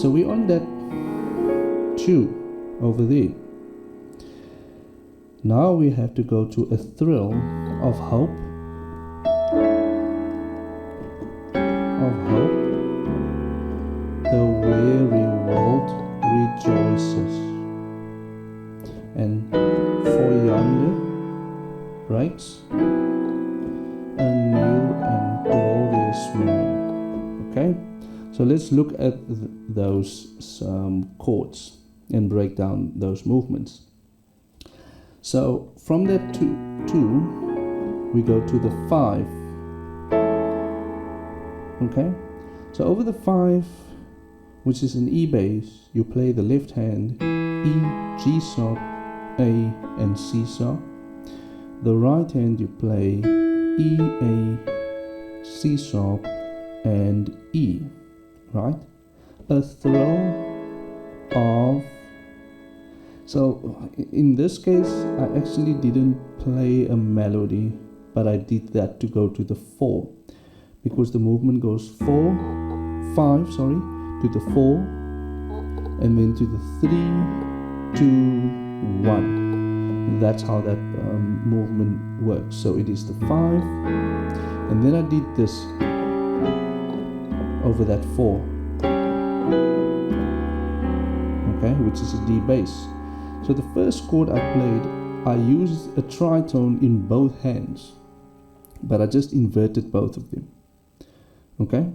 So we're on that 2 over there. Now we have to go to a thrill of hope. The weary world rejoices, and for yonder breaks a new and glorious morn. Okay, so let's look at those chords and break down those movements. So from that 2, we go to the 5. Okay, so over the 5, which is an E bass, you play the left hand E, G sharp, A and C sharp. The right hand you play E, A, C sharp and E, right? A thrill of... So in this case I actually didn't play a melody, but I did that to go to the 4, because the movement goes 5, to the 4, and then to the 3, 2, 1. That's how that movement works. So it is the 5, and then I did this over that 4, okay, which is a D bass. So the first chord I played, I used a tritone in both hands, but I just inverted both of them. Okay,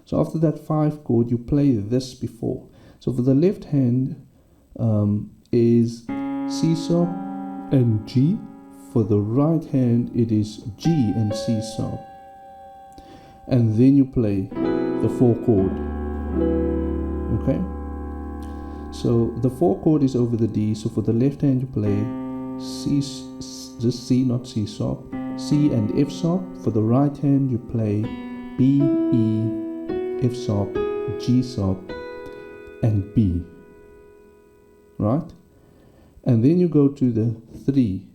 so after that 5 chord, you play this before. So for the left hand is C sharp and G. For the right hand, it is G and C sharp. And then you play the 4 chord. Okay, so the 4 chord is over the D. So for the left hand, you play C, just C, not C sharp, C and F sharp. For the right hand, you play B, E, F sharp, G sharp and B, right? And then you go to the 3,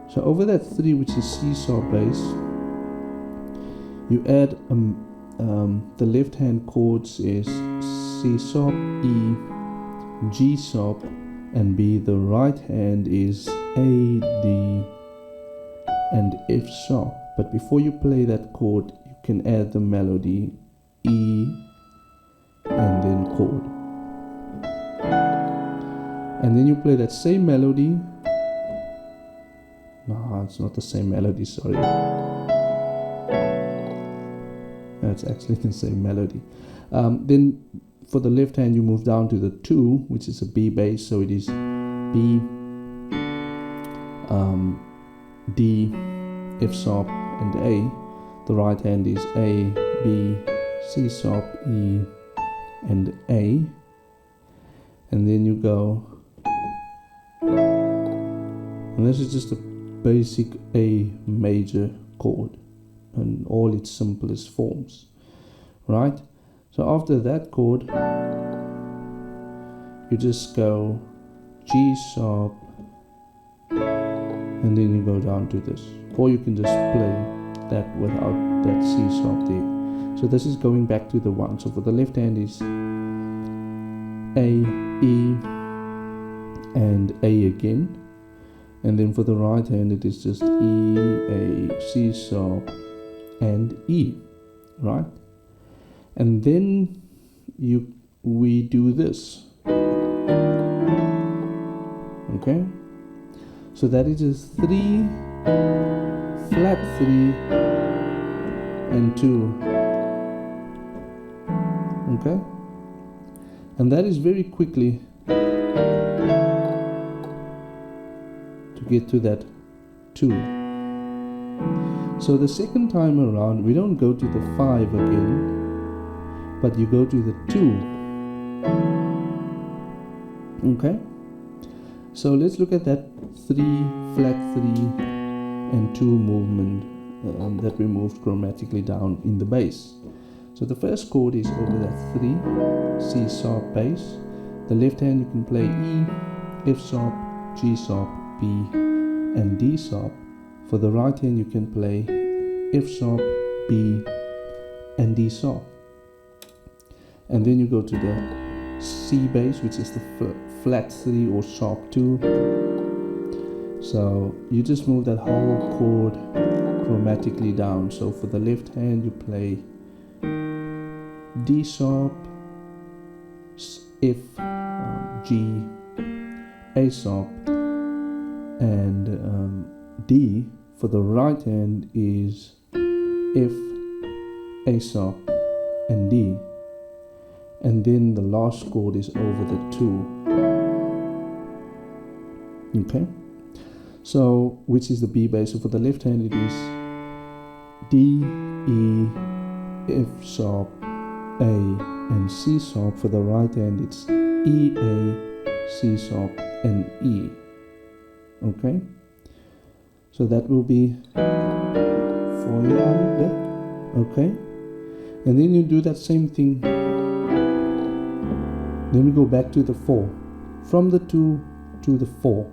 so over that 3, which is C sharp bass, you add the left hand chords is C sharp, E, G sharp and B. The right hand is A, D and F sharp. But before you play that chord, you can add the melody E and then chord, and then you play that same melody. No, it's not the same melody, sorry. It's actually the same melody. Then for the left hand, you move down to the 2, which is a B bass, so it is B, D, F sharp and A. The right hand is A, B, C sharp, E and A. And then you go, and this is just a basic A major chord in all its simplest forms, right? So after that chord, you just go G sharp, and then you go down to this, or you can just play that without that C sharp there. So this is going back to the 1. So for the left hand is A, E and A again, and then for the right hand it is just E, A, C sharp and E, right? And then we do this, okay? So that is a 3, flat 3 and 2, okay? And that is very quickly to get to that 2. So the second time around, we don't go to the 5 again, but you go to the 2. Okay? So let's look at that 3, flat 3 and 2 movement that we moved chromatically down in the bass. So the first chord is over that 3, C sharp bass. The left hand you can play E, F sharp, G sharp, B and D sharp. For the right hand you can play F sharp, B and D sharp. And then you go to the C bass, which is the flat 3 or sharp 2. So you just move that whole chord chromatically down. So for the left hand you play D sharp, F, G, A sharp, and D. For the right hand is F, A sharp, and D. And then the last chord is over the 2. Okay? So, which is the B bass. So for the left hand it is D, E, F sharp, A, and C sharp. For the right hand it's E, A, C sharp, and E. Okay? So that will be for yonder. Okay? And then you do that same thing. Then we go back to the 4. From the 2 to the 4.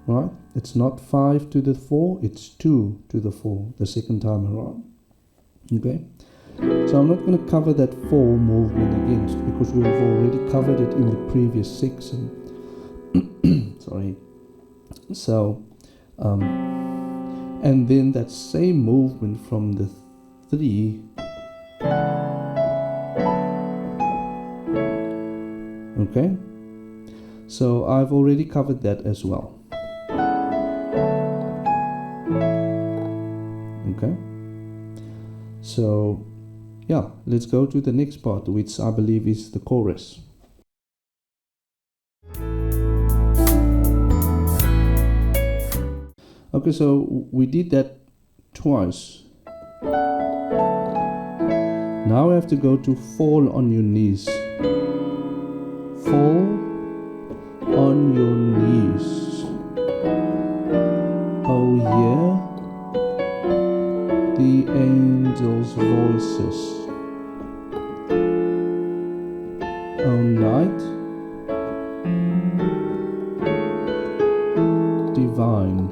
Right? It's not 5 to the 4, it's 2 to the 4 the second time around. Okay? So I'm not going to cover that 4 movement again because we've already covered it in the previous section. Sorry. So, and then that same movement from the 3 okay, so I've already covered that as well. Okay, so yeah, let's go to the next part, which I believe is the chorus. Okay, so we did that twice. Now we have to go to fall on your knees. Fall on your knees. Oh yeah, the angels' voices. Oh night, divine.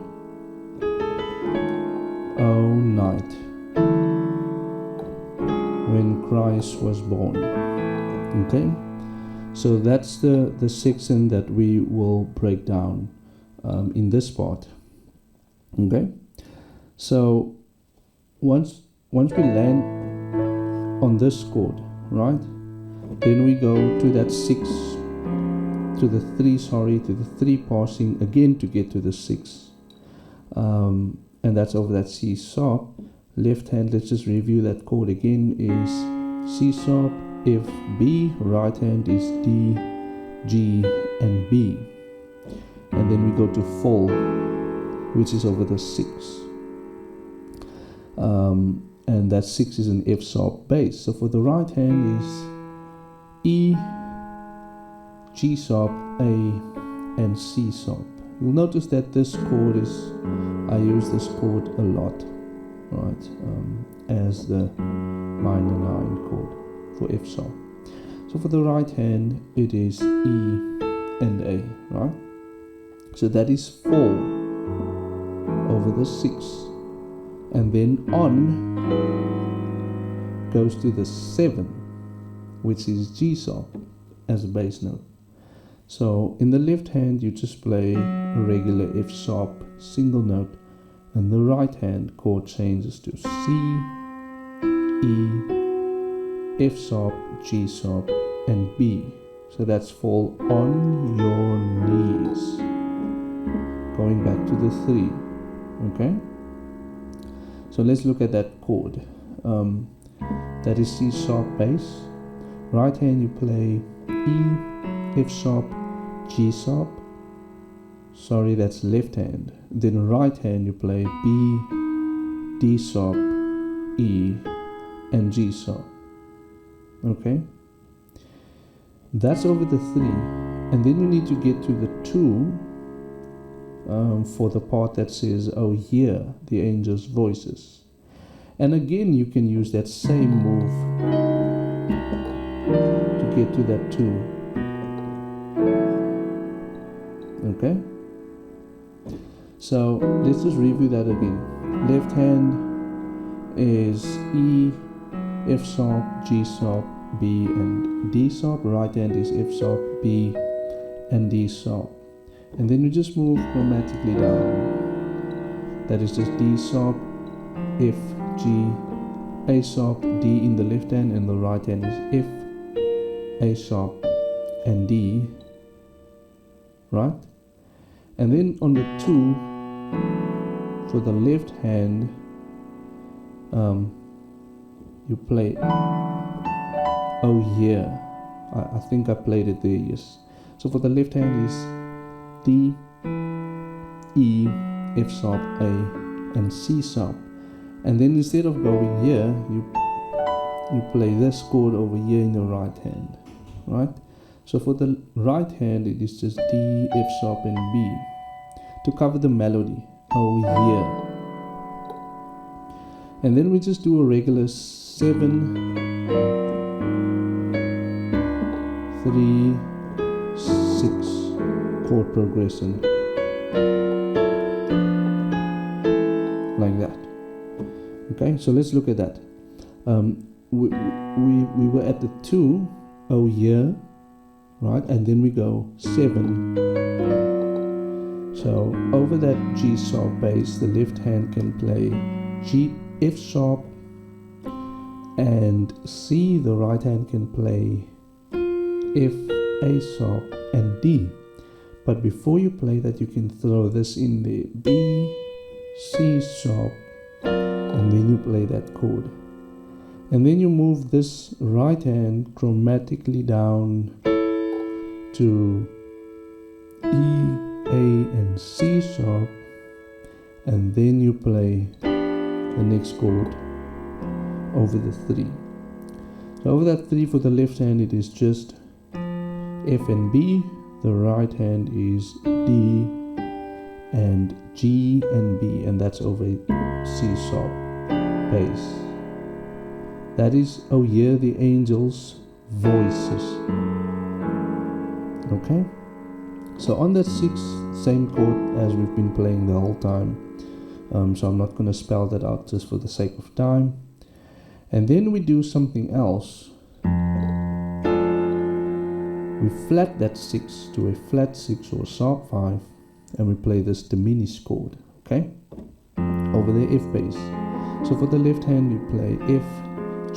Oh night, when Christ was born. Okay, so that's the section that we will break down in this part. Okay, so once we land on this chord, right, then we go to that 6, to the 3, to the 3 passing again to get to the 6. And that's over that C sharp. Left hand, let's just review that chord again, is C sharp, F, B. Right hand is D, G, and B. And then we go to fall, which is over the 6. And that 6 is an F sharp bass. So for the right hand is E, G sharp, A, and C sharp. You'll notice that this chord is, I use this chord a lot, right, as the minor 9 chord for F sharp. So for the right hand, it is E and A, right? So that is 4 over the 6. And then on goes to the 7, which is G sharp as a bass note. So in the left hand you just play a regular F sharp single note, and the right hand chord changes to C, E, F sharp, G sharp, and B. So that's fall on your knees. Going back to the 3. Okay? So let's look at that chord. That is C sharp bass. Right hand you play E, F sharp, G sharp. Sorry, that's left hand. Then right hand you play B, D sharp, E, and G sharp. Okay? That's over the 3. And then you need to get to the 2 for the part that says, oh, hear the angels' voices. And again, you can use that same move to get to that 2. Okay? So let's just review that again. Left hand is E, F sharp, G sharp, B and D sharp. Right hand is F sharp, B and D sharp. And then you just move chromatically down. That is just D sharp, F, G, A sharp, D in the left hand, and the right hand is F, A sharp, and D, right? And then on the 2, for the left hand, you play Oh Yeah. I think I played it there, yes. So for the left hand is D, E, F sharp, A, and C sharp. And then instead of going here, you play this chord over here in the right hand, right? So for the right hand, it is just D, F sharp, and B to cover the melody. Oh yeah. And then we just do a regular 7, 3, 6 chord progression, like that. Okay, so let's look at that. We were at the 2, oh yeah, right? And then we go 7. So over that G sharp bass, the left hand can play G, F sharp, and C. The right hand can play F, A sharp, and D. But before you play that, you can throw this in there, B, C sharp, and then you play that chord. And then you move this right hand chromatically down to E, A, and C sharp, and then you play the next chord over the 3. So over that 3 for the left hand, it is just F and B. The right hand is D and G and B, and that's over C sharp bass. That is Oh Yeah, the Angels' Voices. Okay? So on that 6th, same chord as we've been playing the whole time. So I'm not going to spell that out just for the sake of time. And then we do something else. We flat that 6 to a flat 6 or a sharp 5, and we play this diminished chord, okay, over the F bass. So for the left hand you play F,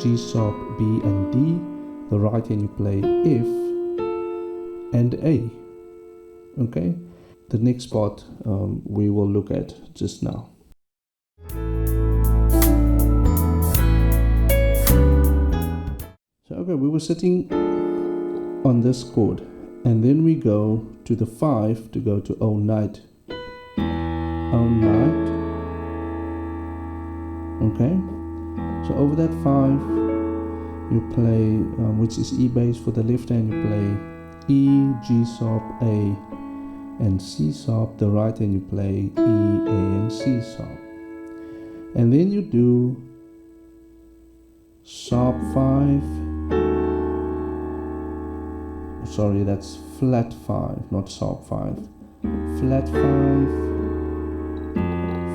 G sharp, B and D. The right hand you play F and A. Okay, the next part we will look at just now. So okay, we were sitting on this chord, and then we go to the 5 to go to Oh Night. Oh Night. Okay, so over that 5 you play, which is E bass. For the left hand you play E, G sharp, A and C sharp. The right hand you play E, A and C sharp, and then you do sharp 5. Sorry, that's flat 5, not sharp 5. Flat 5,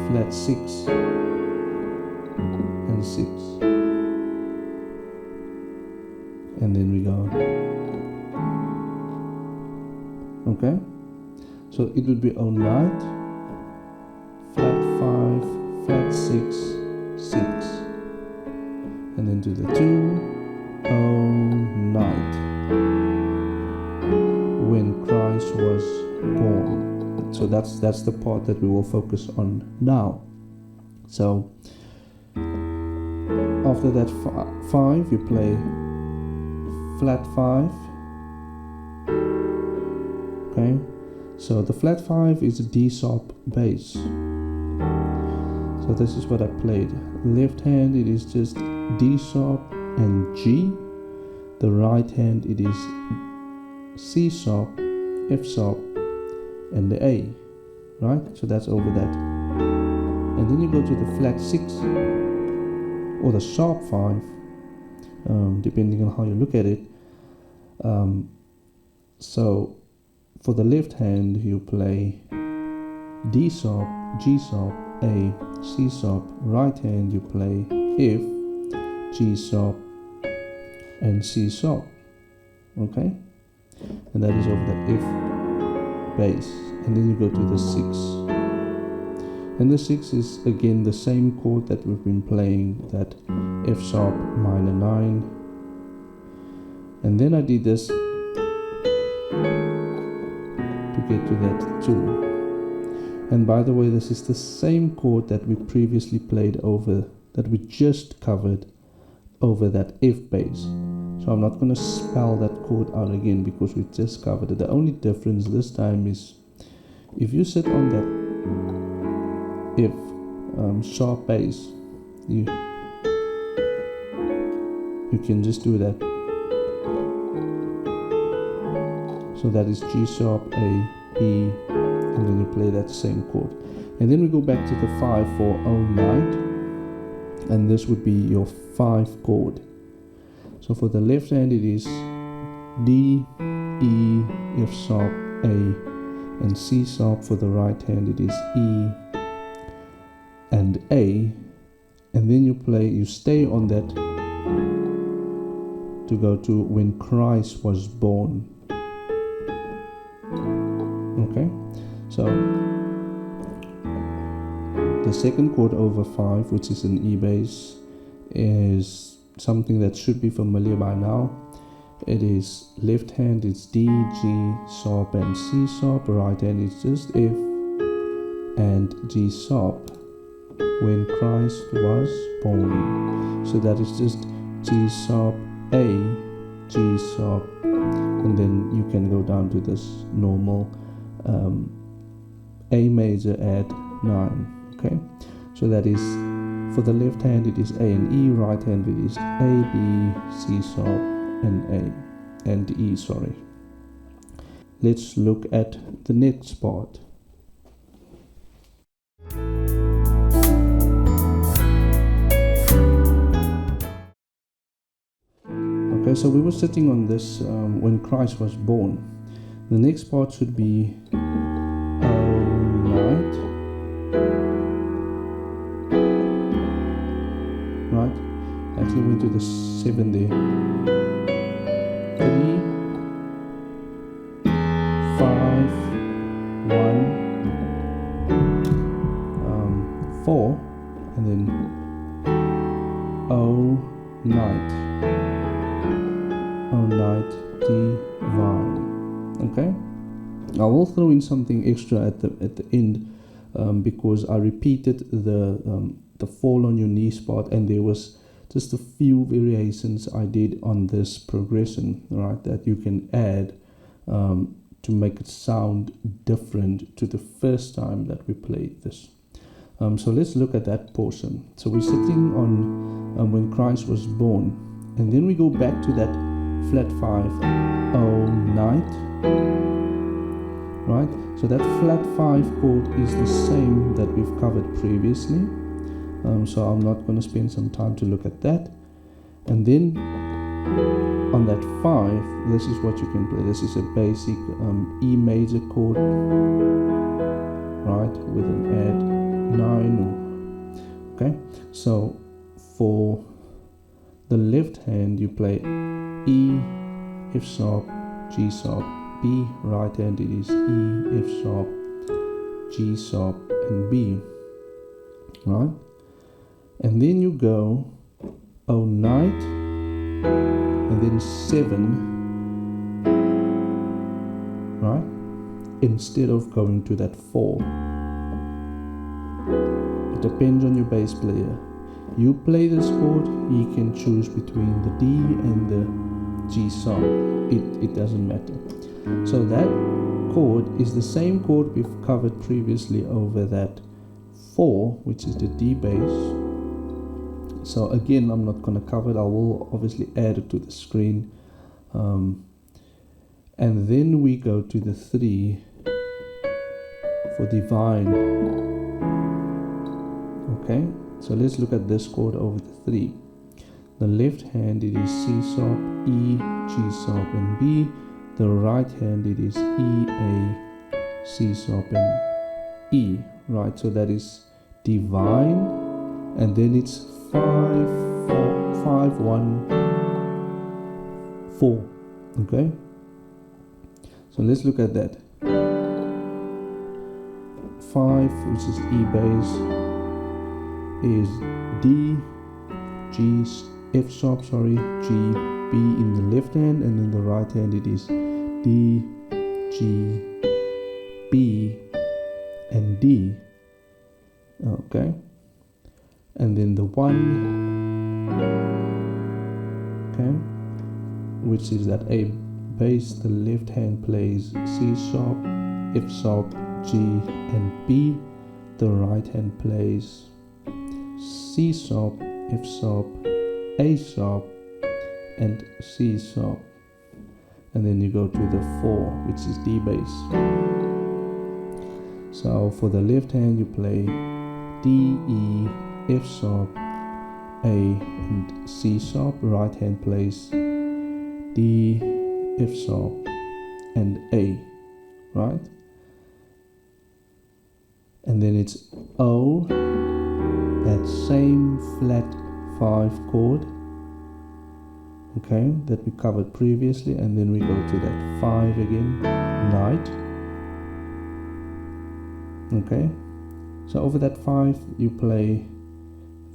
flat 6 and 6, and then we go. Okay, so it would be Oh Night, flat 5, flat 6, 6, and then to the 2, Oh Night, when Christ was born. So that's the part that we will focus on now. So after that 5 you play flat 5. Okay, so the flat 5 is a D sharp bass. So this is what I played. Left hand it is just D sharp and G. The right hand it is C sharp, F sharp, and the A, right? So that's over that. And then you go to the flat 6 or the sharp 5, depending on how you look at it. So for the left hand you play D sharp, G sharp, A, C sharp. Right hand you play F, G sharp, and C sharp. Okay, and that is over the F bass, and then you go to the 6, and the 6 is again the same chord that we've been playing, that F sharp minor 9, and then I did this to get to that 2. And by the way, this is the same chord that we previously played over, that we just covered over that F bass. So I'm not going to spell that chord out again because we just covered it. The only difference this time is if you sit on that F sharp bass, you can just do that. So that is G sharp, A, B, and then you play that same chord. And then we go back to the 5 for O night, and this would be your 5 chord. So for the left hand it is D, E, F sharp, A, and C sharp. For the right hand it is E and A, and then you stay on that to go to When Christ Was Born. Okay, so the second chord over 5, which is an E bass, is something that should be familiar by now. It is left hand, it's D, G sharp and C sharp. Right hand is just F and G sharp. When Christ was born. So that is just G sharp, A, G sharp, and then you can go down to this normal A major at 9. Okay, so that is for the left hand it is A and E, right hand it is A, B, C sharp and A and E, sorry. Let's look at the next part. Okay, so we were sitting on this When Christ Was Born. The next part should be O night. Right? Actually went to the 7 there. 3, 5, 1, 4, and then O night. O night divine. Okay, I will throw in something extra at the end because I repeated the fall on your knees part, and there was just a few variations I did on this progression, right, that you can add to make it sound different to the first time that we played this. So let's look at that portion. So we're sitting on When Christ Was Born, and then we go back to that flat 5 O night, right? So that flat 5 chord is the same that we've covered previously, so I'm not going to spend some time to look at that. And then on that 5, this is what you can play. This is a basic E major chord, right, with an add 9. Okay, so for the left hand you play E, F sharp, G sharp, B. Right hand it is E, F sharp, G sharp and B, right? And then you go O night and then 7, right, instead of going to that 4. It depends on your bass player. You play this chord, he can choose between the D and the G sharp. It doesn't matter. So that chord is the same chord we've covered previously over that 4, which is the D bass. So again, I'm not going to cover it. I will obviously add it to the screen. And then we go to the 3 for divine. Okay, so let's look at this chord over the 3. The left hand it is C sharp, E, G sharp and B. The right hand it is E, A, C sharp and E. Right, so that is divine, and then it's 5, 4, 5, 1, 4. Okay, so let's look at that. 5, which is E bass, is D, G, F sharp, sorry, G, B in the left hand, and in the right hand it is D, G, B, and D. Okay, and then the 1, okay, which is that A bass, the left hand plays C sharp, F sharp, G, and B. The right hand plays C sharp, F sharp, A sharp, and C sharp. And then you go to the 4, which is D bass. So for the left hand you play D, E, F sharp, A, and C sharp. Right hand plays D, F sharp, and A, right? And then it's O, that same flat 5 chord, okay, that we covered previously, and then we go to that 5 again, night. Okay, so over that 5 you play,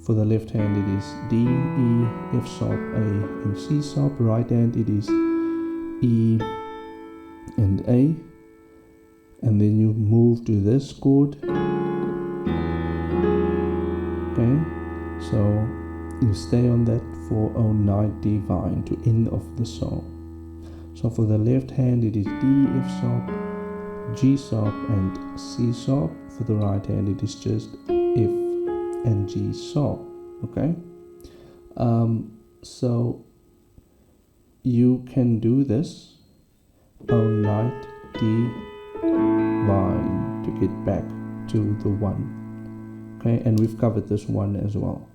for the left hand it is D, E, F sharp, A, and C sharp. Right hand it is E and A, and then you move to this chord. Okay, so you stay on that for O night divine to end of the song. So for the left hand it is D, F sharp, G sharp, and C sharp. For the right hand it is just F and G sharp. Okay, so you can do this O night divine to get back to the 1. Okay, and we've covered this one as well.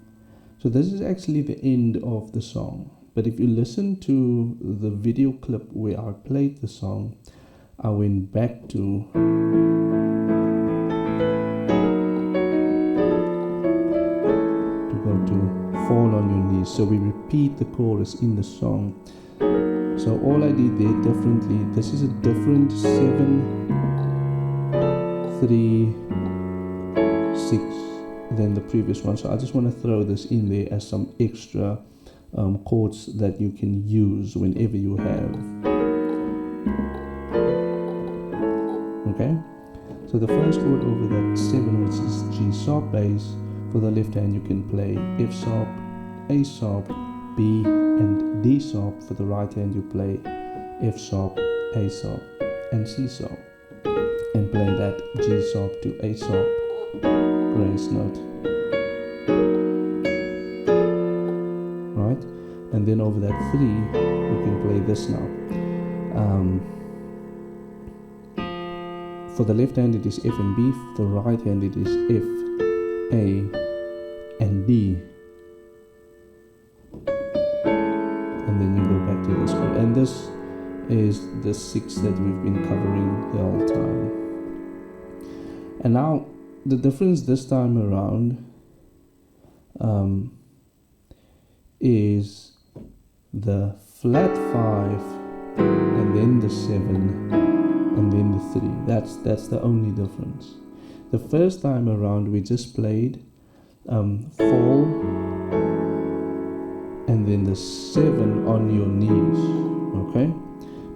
So this is actually the end of the song. But if you listen to the video clip where I played the song, I went back to go to fall on your knees. So we repeat the chorus in the song. So all I did there differently, this is a different 7, 3, 6 than the previous one. So I just want to throw this in there as some extra chords that you can use whenever you have. Okay, so the first chord over that 7, which is G sharp bass, for the left hand you can play F sharp, A sharp, B, and D sharp. For the right hand you play F sharp, A sharp, and C sharp, and play that G sharp to A sharp grace note, right? And then over that 3 you can play this now. For the left hand it is F and B. For the right hand it is F, A, and D. And then you go back to this chord. And this is the 6 that we've been covering the whole time. And now the difference this time around is the flat 5 and then the 7 and then the 3. That's the only difference. The first time around we just played fall and then the 7 on your knees, okay?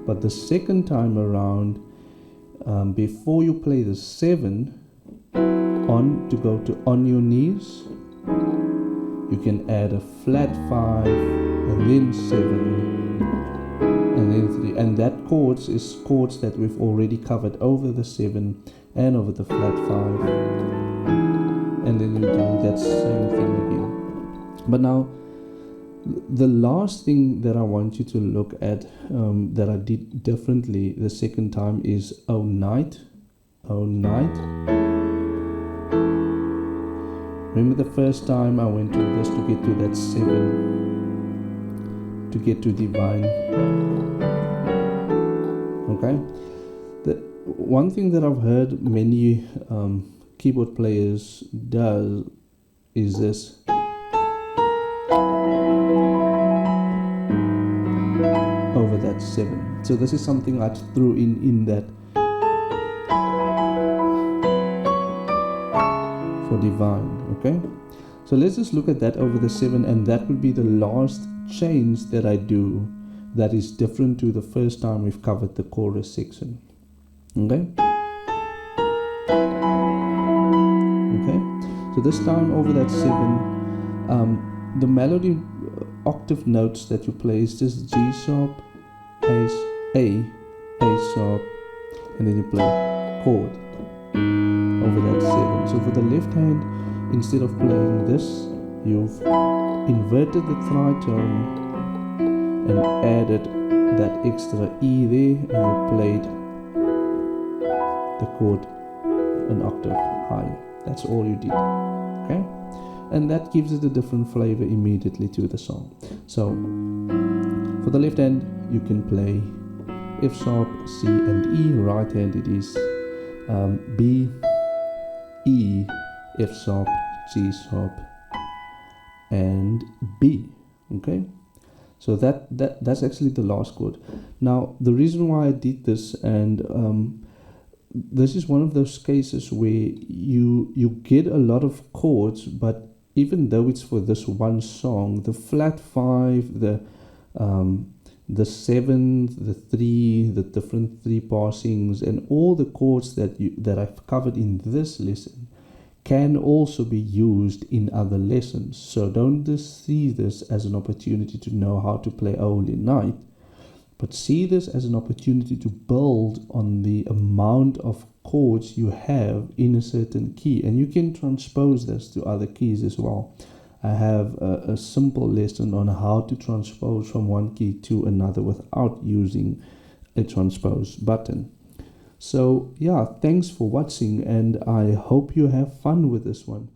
But the second time around, before you play the 7 on to go to on your knees, you can add a flat 5 and then 7 and then 3, and that chords is chords that we've already covered over the 7 and over the flat 5, and then you do that same thing again. But now the last thing that I want you to look at, that I did differently the second time, is oh night. Remember the first time I went to this to get to that 7, to get to divine. Okay, the one thing that I've heard many keyboard players does is this. that 7. So this is something I threw in that for divine. Okay, so let's just look at that over the 7, and that would be the last change that I do that is different to the first time we've covered the chorus section. Okay, so this time over that 7, the melody octave notes that you play is just G sharp, A sharp, and then you play chord over that 7. So for the left hand, instead of playing this, you've inverted the tritone and added that extra E there, and you played the chord an octave higher. That's all you did. Okay, and that gives it a different flavor immediately to the song. So for the left hand, you can play F sharp, C, and E. Right hand, it is B, E, F sharp, G sharp, and B. Okay, so that's actually the last chord. Now the reason why I did this, and this is one of those cases where you get a lot of chords, but even though it's for this one song, the flat 5, the 7, the 3, the different 3 passings, and all the chords that I've covered in this lesson can also be used in other lessons. So don't just see this as an opportunity to know how to play Holy Night, but see this as an opportunity to build on the amount of chords you have in a certain key, and you can transpose this to other keys as well. I have a simple lesson on how to transpose from one key to another without using a transpose button. So yeah, thanks for watching, and I hope you have fun with this one.